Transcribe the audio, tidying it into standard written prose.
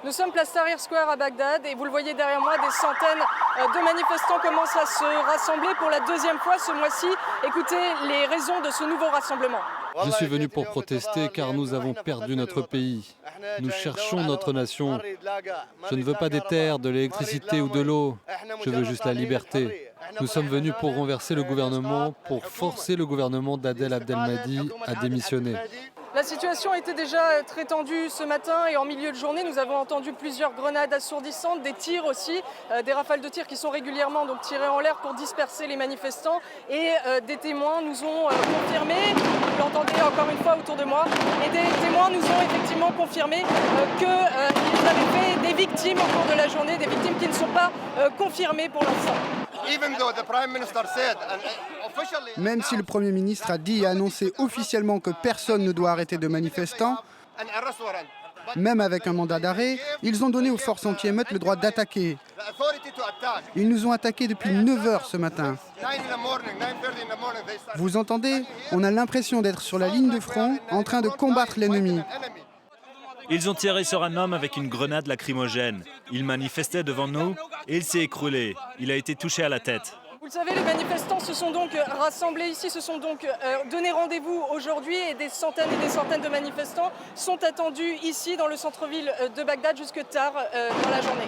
Nous sommes place Tahrir Square à Bagdad et vous le voyez derrière moi, des centaines de manifestants commencent à se rassembler pour la deuxième fois ce mois-ci. Écoutez les raisons de ce nouveau rassemblement. Je suis venu pour protester car nous avons perdu notre pays. Nous cherchons notre nation. Je ne veux pas des terres, de l'électricité ou de l'eau. Je veux juste la liberté. Nous sommes venus pour renverser le gouvernement, pour forcer le gouvernement d'Adel Abdelmahdi à démissionner. La situation était déjà très tendue ce matin et en milieu de journée, nous avons entendu plusieurs grenades assourdissantes, des tirs aussi, des rafales de tirs qui sont régulièrement donc tirées en l'air pour disperser les manifestants. Et des témoins nous ont confirmé, vous l'entendez encore une fois autour de moi, et des témoins nous ont effectivement confirmé qu'ils avaient fait des victimes au cours de la journée, des victimes qui ne sont pas confirmées pour l'instant. Même si le Premier ministre a dit et annoncé officiellement que personne ne doit arrêter de manifestants, même avec un mandat d'arrêt, ils ont donné aux forces anti-émeutes le droit d'attaquer. Ils nous ont attaqués depuis 9 heures ce matin. Vous entendez? On a l'impression d'être sur la ligne de front, en train de combattre l'ennemi. Ils ont tiré sur un homme avec une grenade lacrymogène. Il manifestait devant nous et il s'est écroulé. Il a été touché à la tête. Vous le savez, les manifestants se sont donc rassemblés ici, se sont donc donné rendez-vous aujourd'hui et des centaines de manifestants sont attendus ici dans le centre-ville de Bagdad jusque tard dans la journée.